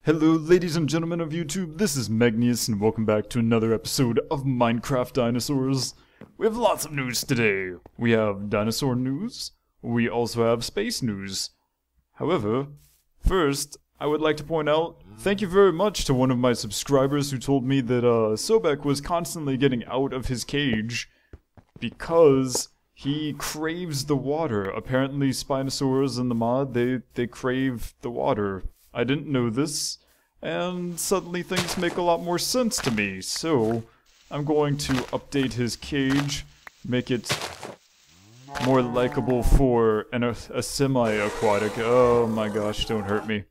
Hello ladies and gentlemen of YouTube, this is Megneous and welcome back to another episode of Minecraft Dinosaurs. We have lots of news today. We have dinosaur news, we also have space news. However, first, I would like to point out, thank you very much to one of my subscribers who told me that Sobek was constantly getting out of his cage because he craves the water. Apparently Spinosaurs in the mod, they crave the water. I didn't know this, and suddenly things make a lot more sense to me, so I'm going to update his cage, make it more likable for a semi-aquatic, oh my gosh, don't hurt me.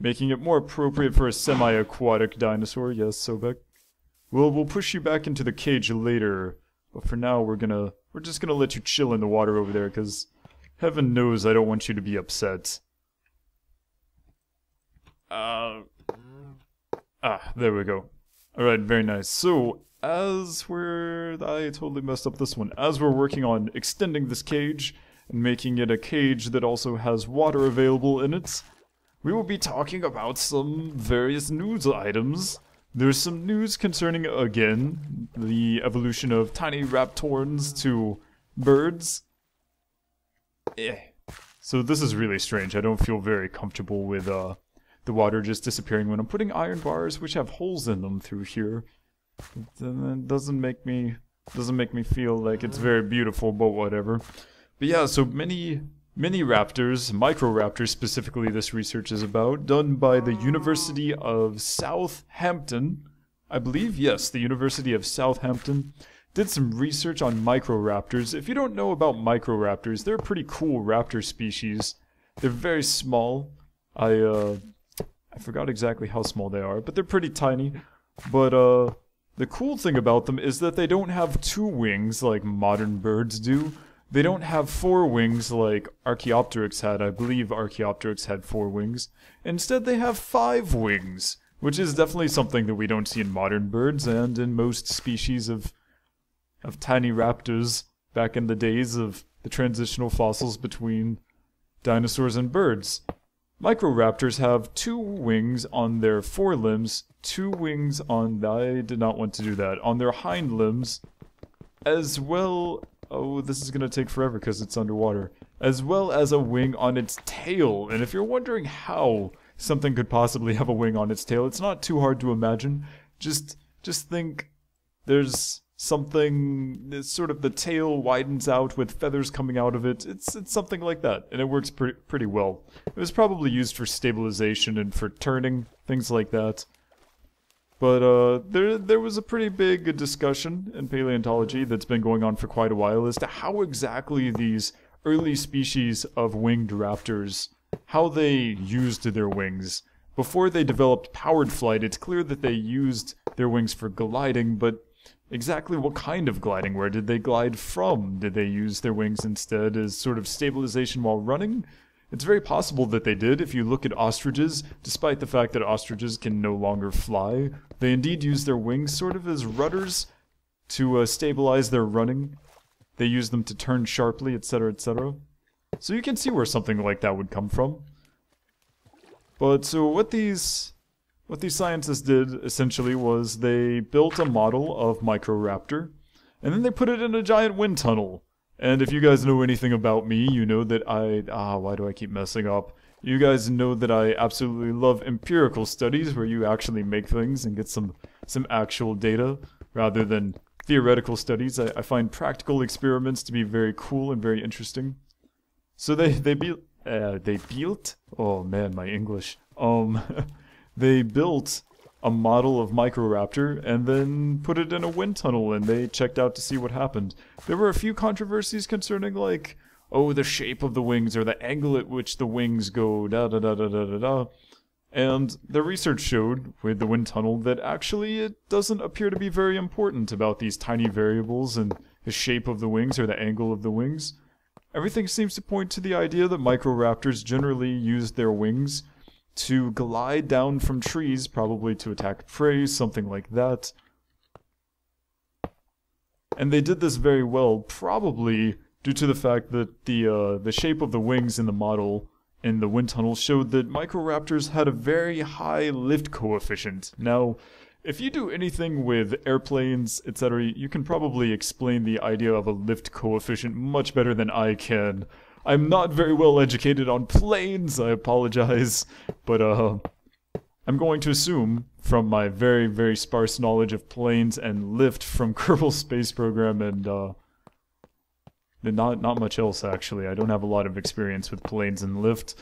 Making it more appropriate for a semi-aquatic dinosaur, yes, Sobek. We'll push you back into the cage later, but for now we're just gonna let you chill in the water over there, because heaven knows I don't want you to be upset. There we go. Alright, very nice. So, I totally messed up this one. As we're working on extending this cage, and making it a cage that also has water available in it, we will be talking about some various news items. There's some news concerning, again, the evolution of tiny raptorns to birds. So this is really strange. I don't feel very comfortable with, the water just disappearing when I'm putting iron bars which have holes in them through here. It doesn't make me feel like it's very beautiful, but whatever. But yeah, so many raptors, Microraptors specifically this research is about, done by the University of Southampton. I believe, yes, the University of Southampton did some research on Microraptors. If you don't know about Microraptors, they're a pretty cool raptor species. They're very small. I forgot exactly how small they are, but they're pretty tiny. But, the cool thing about them is that they don't have 2 wings like modern birds do. They don't have 4 wings like Archaeopteryx had. I believe Archaeopteryx had 4 wings. Instead, they have 5 wings, which is definitely something that we don't see in modern birds and in most species of tiny raptors back in the days of the transitional fossils between dinosaurs and birds. Microraptors have 2 wings on their forelimbs, 2 wings on, I did not want to do that, on their hind limbs, as well, oh, this is gonna take forever because it's underwater, as well as a wing on its tail. And if you're wondering how something could possibly have a wing on its tail, it's not too hard to imagine. Just think there's something, sort of the tail widens out with feathers coming out of it. It's something like that, and it works pretty well. It was probably used for stabilization and for turning, things like that. But there was a pretty big discussion in paleontology that's been going on for quite a while as to how exactly these early species of winged raptors, how they used their wings. Before they developed powered flight, it's clear that they used their wings for gliding, but exactly what kind of gliding? Where did they glide from? Did they use their wings instead as sort of stabilization while running? It's very possible that they did. If you look at ostriches, despite the fact that ostriches can no longer fly, they indeed use their wings sort of as rudders to stabilize their running. They use them to turn sharply, etc., etc. So you can see where something like that would come from. But so what these scientists did, essentially, was they built a model of Microraptor, and then they put it in a giant wind tunnel. And if you guys know anything about me, you know that why do I keep messing up? You guys know that I absolutely love empirical studies, where you actually make things and get some actual data, rather than theoretical studies. I find practical experiments to be very cool and very interesting. So they built, oh man, my English, they built a model of Microraptor and then put it in a wind tunnel, and they checked out to see what happened. There were a few controversies concerning, like, oh, the shape of the wings or the angle at which the wings go, da-da-da-da-da-da-da. And the research showed, with the wind tunnel, that actually it doesn't appear to be very important about these tiny variables and the shape of the wings or the angle of the wings. Everything seems to point to the idea that Microraptors generally used their wings to glide down from trees, probably to attack prey, something like that. And they did this very well, probably due to the fact that the shape of the wings in the model in the wind tunnel showed that Microraptors had a very high lift coefficient. Now, if you do anything with airplanes, etc., you can probably explain the idea of a lift coefficient much better than I can. I'm not very well educated on planes, I apologize, but I'm going to assume from my very, very sparse knowledge of planes and lift from Kerbal Space Program and not much else actually. I don't have a lot of experience with planes and lift,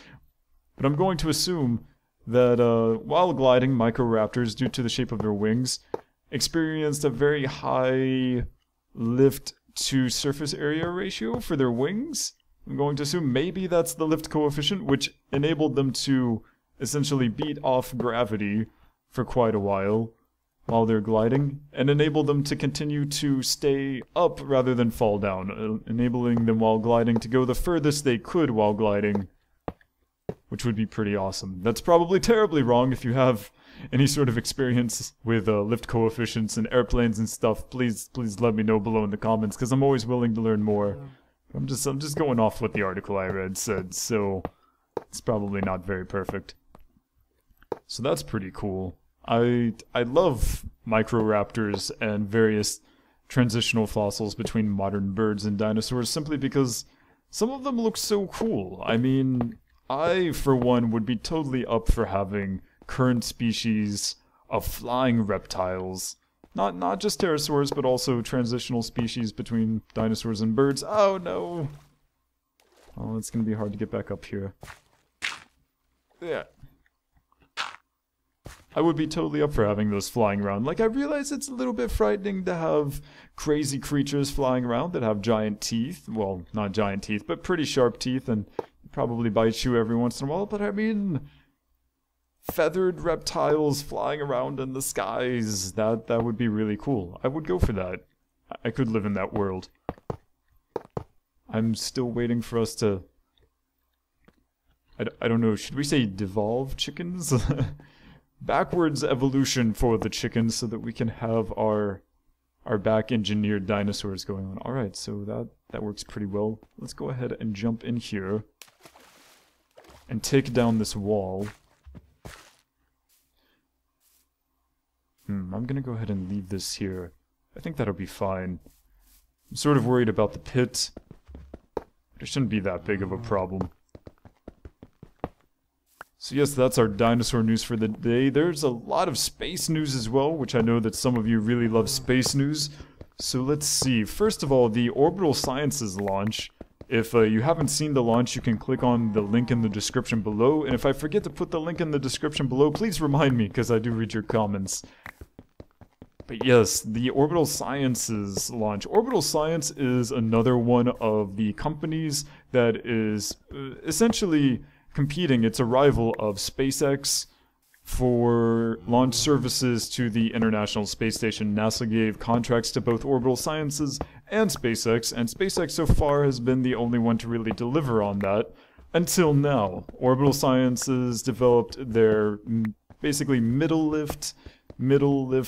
but I'm going to assume that while gliding, Microraptors, due to the shape of their wings, experienced a very high lift to surface area ratio for their wings. I'm going to assume maybe that's the lift coefficient, which enabled them to essentially beat off gravity for quite a while they're gliding, and enable them to continue to stay up rather than fall down, enabling them while gliding to go the furthest they could while gliding, which would be pretty awesome. That's probably terribly wrong. If you have any sort of experience with lift coefficients and airplanes and stuff, please let me know below in the comments, because I'm always willing to learn more. I'm just going off what the article I read said, so it's probably not very perfect. So that's pretty cool. I love Microraptors and various transitional fossils between modern birds and dinosaurs simply because some of them look so cool. I mean, I, for one, would be totally up for having current species of flying reptiles. Not just pterosaurs, but also transitional species between dinosaurs and birds. Oh no! Oh, it's gonna be hard to get back up here. Yeah. I would be totally up for having those flying around. Like, I realize it's a little bit frightening to have crazy creatures flying around that have giant teeth. Well, not giant teeth, but pretty sharp teeth, and probably bite you every once in a while. But I mean, feathered reptiles flying around in the skies, that would be really cool. I would go for that. I could live in that world. I'm still waiting for us to... I don't know, should we say devolve chickens? Backwards evolution for the chickens so that we can have our back-engineered dinosaurs going on. Alright, so that works pretty well. Let's go ahead and jump in here and take down this wall. I'm gonna go ahead and leave this here. I think that'll be fine. I'm sort of worried about the pit. It shouldn't be that big of a problem. So yes, that's our dinosaur news for the day. There's a lot of space news as well, which I know that some of you really love space news. So let's see. First of all, the Orbital Sciences launch. If you haven't seen the launch, you can click on the link in the description below. And if I forget to put the link in the description below, please remind me, because I do read your comments. But yes, the Orbital Sciences launch. Orbital Science is another one of the companies that is essentially competing. It's a rival of SpaceX for launch services to the International Space Station. NASA gave contracts to both Orbital Sciences and SpaceX so far has been the only one to really deliver on that until now. Orbital Sciences developed their basically middle lift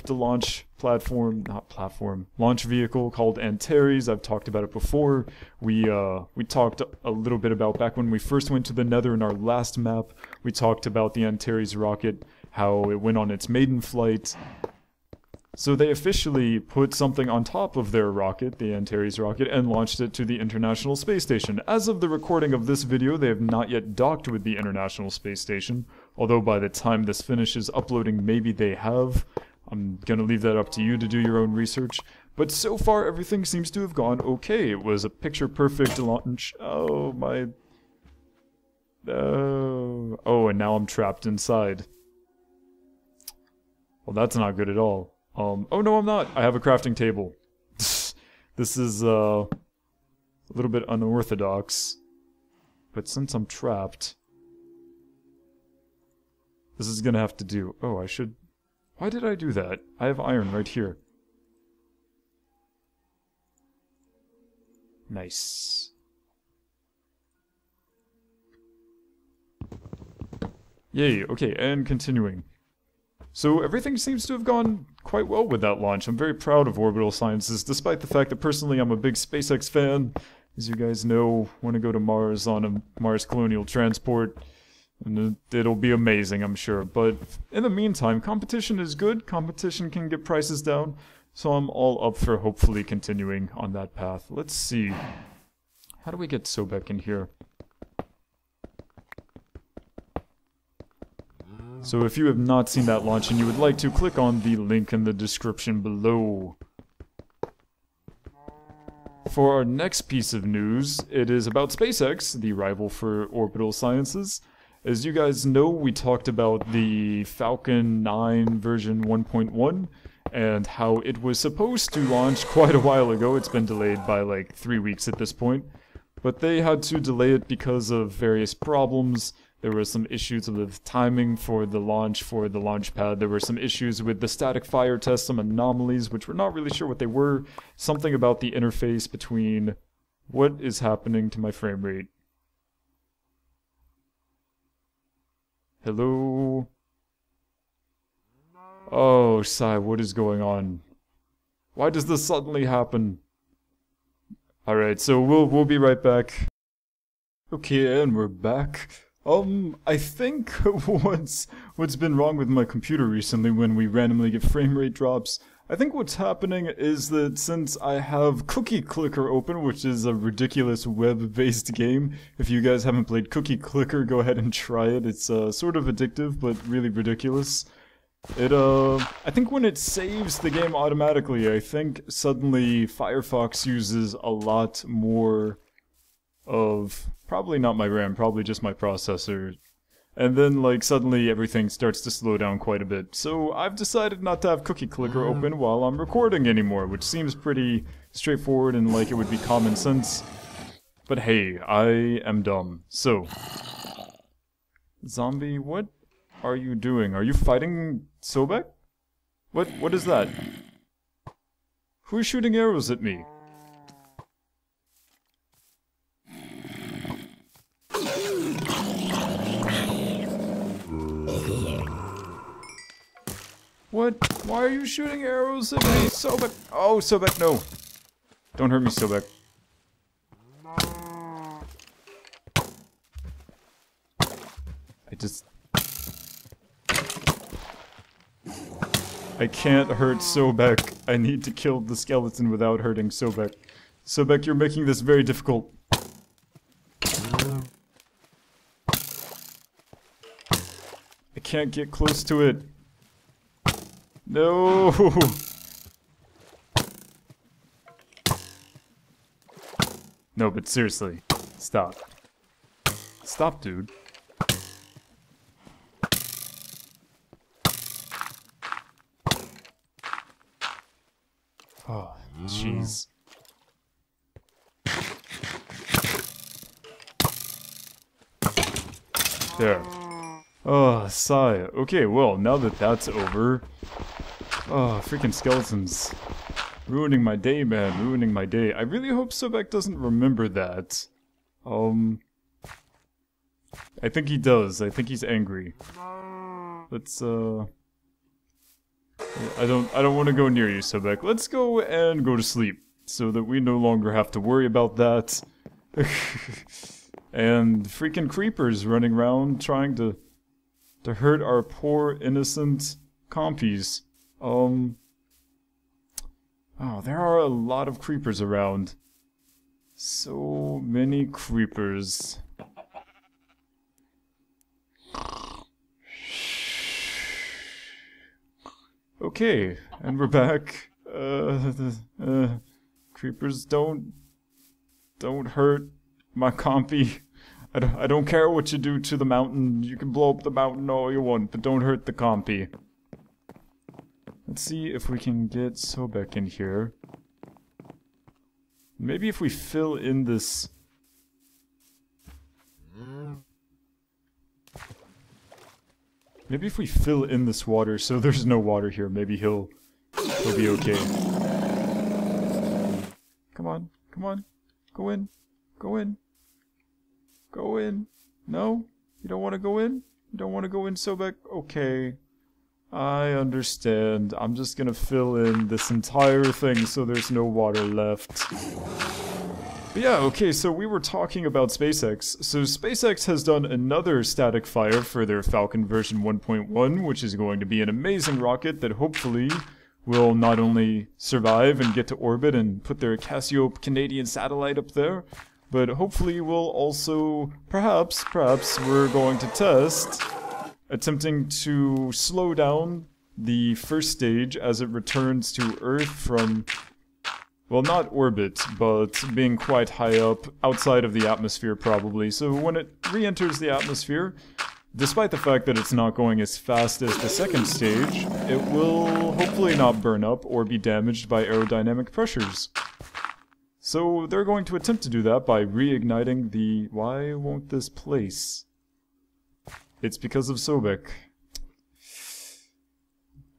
launch launch vehicle called Antares. I've talked about it before. We talked a little bit about back when we first went to the Nether in our last map. We talked about the Antares rocket, how it went on its maiden flight. So they officially put something on top of their rocket, the Antares rocket, and launched it to the International Space Station. As of the recording of this video, they have not yet docked with the International Space Station, although by the time this finishes uploading, maybe they have. I'm gonna leave that up to you to do your own research. But so far, everything seems to have gone okay. It was a picture-perfect launch. Oh, my... Oh, and now I'm trapped inside. Well, that's not good at all. Oh no, I'm not. I have a crafting table. This is, a little bit unorthodox. But since I'm trapped... This is gonna have to do. Oh, I should... Why did I do that? I have iron right here. Nice. Yay, okay, and continuing. So everything seems to have gone quite well with that launch. I'm very proud of Orbital Sciences, despite the fact that personally I'm a big SpaceX fan. As you guys know, want to go to Mars on a Mars Colonial Transport, and it'll be amazing, I'm sure. But in the meantime, competition is good. Competition can get prices down, so I'm all up for hopefully continuing on that path. Let's see. How do we get Sobek in here? So if you have not seen that launch and you would like to, click on the link in the description below. For our next piece of news, it is about SpaceX, the rival for orbital sciences. As you guys know, we talked about the Falcon 9 version 1.1 and how it was supposed to launch quite a while ago. It's been delayed by like 3 weeks at this point, but they had to delay it because of various problems. There were some issues with timing for the launch pad. There were some issues with the static fire test, some anomalies, which we're not really sure what they were. Something about the interface between... What is happening to my frame rate? Hello? Oh, Sai, what is going on? Why does this suddenly happen? Alright, so we'll be right back. Okay, and we're back. I think what's been wrong with my computer recently when we randomly get frame rate drops, I think what's happening is that since I have Cookie Clicker open, which is a ridiculous web-based game, if you guys haven't played Cookie Clicker, go ahead and try it. It's sort of addictive, but really ridiculous. I think when it saves the game automatically, I think suddenly Firefox uses a lot more of, probably not my RAM, probably just my processor. And then, like, suddenly everything starts to slow down quite a bit. So I've decided not to have Cookie Clicker open while I'm recording anymore, which seems pretty straightforward and like it would be common sense. But hey, I am dumb. So, zombie, what are you doing? Are you fighting Sobek? What is that? Who's shooting arrows at me? What? Why are you shooting arrows at me? Sobek! Oh, Sobek, no! Don't hurt me, Sobek. I can't hurt Sobek. I need to kill the skeleton without hurting Sobek. Sobek, you're making this very difficult. I can't get close to it. No! No, but seriously. Stop. Stop, dude. Oh, jeez. There. Oh, sigh. Okay, well, now that that's over... Oh, freaking skeletons. Ruining my day, man. Ruining my day. I really hope Sobek doesn't remember that. I think he does. I think he's angry. Let's, I don't want to go near you, Sobek. Let's go and go to sleep, so that we no longer have to worry about that. And freaking creepers running around trying to hurt our poor innocent compies. Oh, there are a lot of creepers around. So many creepers. Okay, and we're back. Creepers don't hurt my compy. I don't care what you do to the mountain. You can blow up the mountain all you want, but don't hurt the compy. Let's see if we can get Sobek in here. Maybe if we fill in this... Maybe if we fill in this water so there's no water here, maybe he'll be okay. Come on, come on. Go in. Go in. Go in. No? You don't want to go in? You don't want to go in, Sobek? Okay. I understand. I'm just gonna fill in this entire thing so there's no water left. But yeah, okay, so we were talking about SpaceX. So SpaceX has done another static fire for their Falcon version 1.1, which is going to be an amazing rocket that hopefully will not only survive and get to orbit and put their Casio Canadian satellite up there, but hopefully will also, perhaps we're going to test attempting to slow down the first stage as it returns to Earth from, well, not orbit, but being quite high up, outside of the atmosphere probably. So when it re-enters the atmosphere, despite the fact that it's not going as fast as the second stage, it will hopefully not burn up or be damaged by aerodynamic pressures. So they're going to attempt to do that by reigniting the... Why won't this place? It's because of Sobek.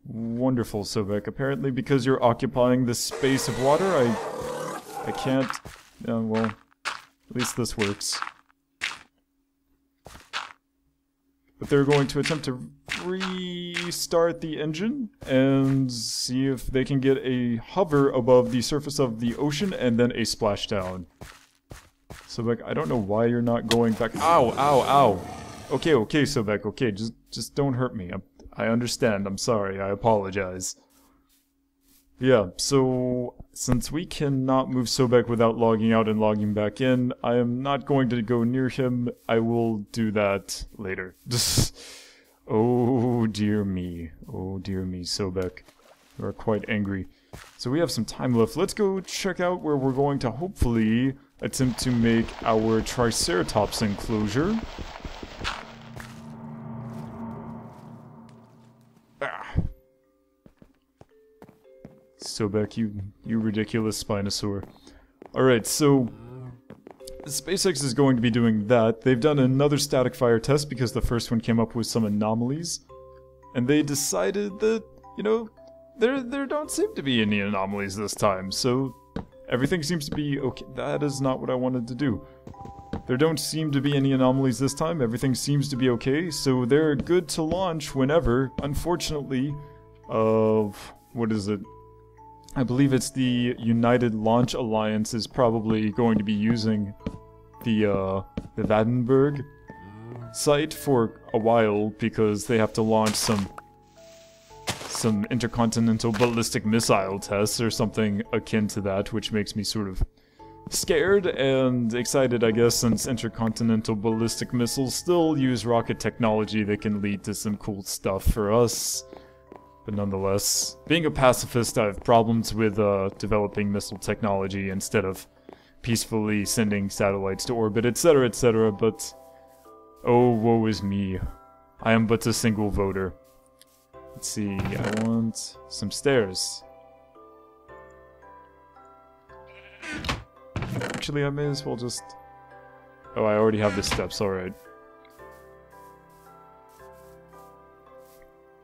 Wonderful, Sobek. Apparently because you're occupying this space of water, I can't... well, at least this works. But they're going to attempt to restart the engine and see if they can get a hover above the surface of the ocean and then a splashdown. Sobek, I don't know why you're not going back. Ow, ow, ow. Okay, Sobek, okay, just don't hurt me. I understand, I'm sorry, I apologize. Yeah, so since we cannot move Sobek without logging out and logging back in, I am not going to go near him. I will do that later. Oh dear me, Sobek. You are quite angry. So we have some time left. Let's go check out where we're going to hopefully attempt to make our Triceratops Enclosure. Sobek, you ridiculous Spinosaur. Alright, so SpaceX is going to be doing that. They've done another static fire test because the first one came up with some anomalies. And they decided that, you know, there don't seem to be any anomalies this time, so everything seems to be okay. That is not what I wanted to do. There don't seem to be any anomalies this time, everything seems to be okay, so they're good to launch whenever. Unfortunately, what is it? I believe it's the United Launch Alliance is probably going to be using the Vandenberg site for a while because they have to launch some intercontinental ballistic missile tests or something akin to that, which makes me sort of scared and excited, I guess, since intercontinental ballistic missiles still use rocket technology that can lead to some cool stuff for us. But nonetheless, being a pacifist, I have problems with developing missile technology instead of peacefully sending satellites to orbit, etc., but oh, woe is me. I am but a single voter. Let's see, I want some stairs. Actually, I may as well just... Oh, I already have the steps, alright.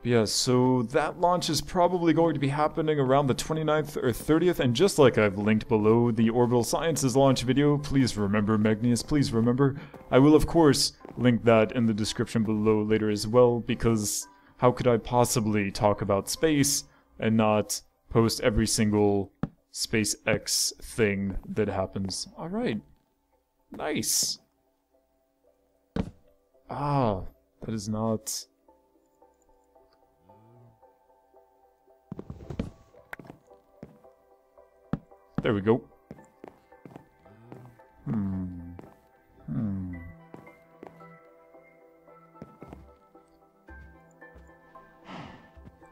Yeah, so that launch is probably going to be happening around the 29th or 30th, and just like I've linked below the Orbital Sciences launch video, please remember, Megneous, please remember, I will of course link that in the description below later as well, because how could I possibly talk about space and not post every single SpaceX thing that happens? Alright. Nice. Ah, that is not... There we go.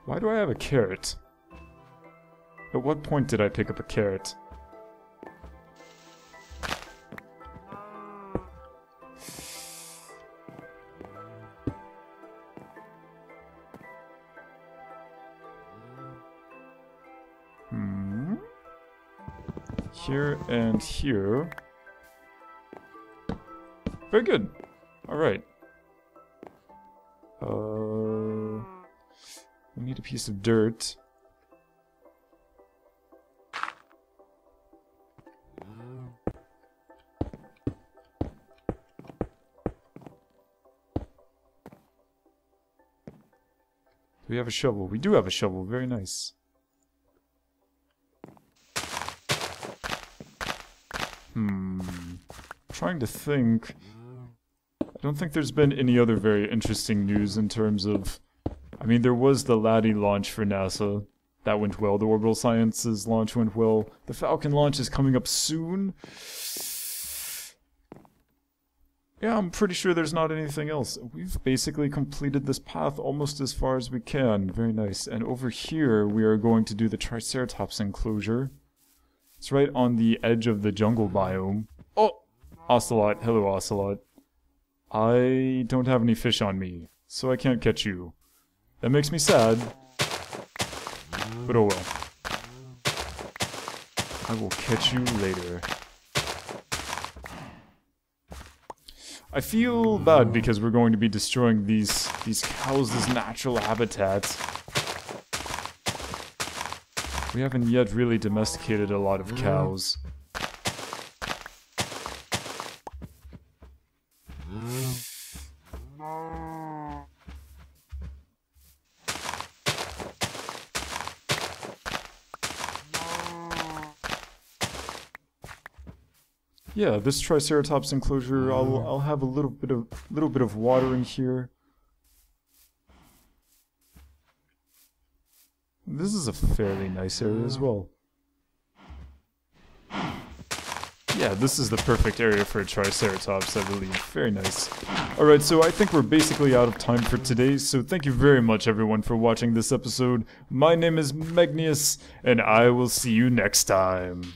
Why do I have a carrot? At what point did I pick up a carrot? Here and here. Very good. Alright. We need a piece of dirt. Do we have a shovel? We do have a shovel. Very nice. trying to think. I don't think there's been any other very interesting news in terms of... I mean, there was the Laddie launch for NASA. That went well. The Orbital Sciences launch went well. The Falcon launch is coming up soon. Yeah, I'm pretty sure there's not anything else. We've basically completed this path almost as far as we can. Very nice. And over here, we are going to do the Triceratops Enclosure. It's right on the edge of the jungle biome. Oh! Ocelot. Hello, Ocelot. I don't have any fish on me, so I can't catch you. That makes me sad. But oh well. I will catch you later. I feel bad because we're going to be destroying these cows' natural habitats. We haven't yet really domesticated a lot of cows. Yeah, this Triceratops enclosure, I'll have a little bit of water in here. This is a fairly nice area as well. Yeah, this is the perfect area for a Triceratops, I believe. Very nice. Alright, so I think we're basically out of time for today, so thank you very much everyone for watching this episode. My name is Megneous, and I will see you next time.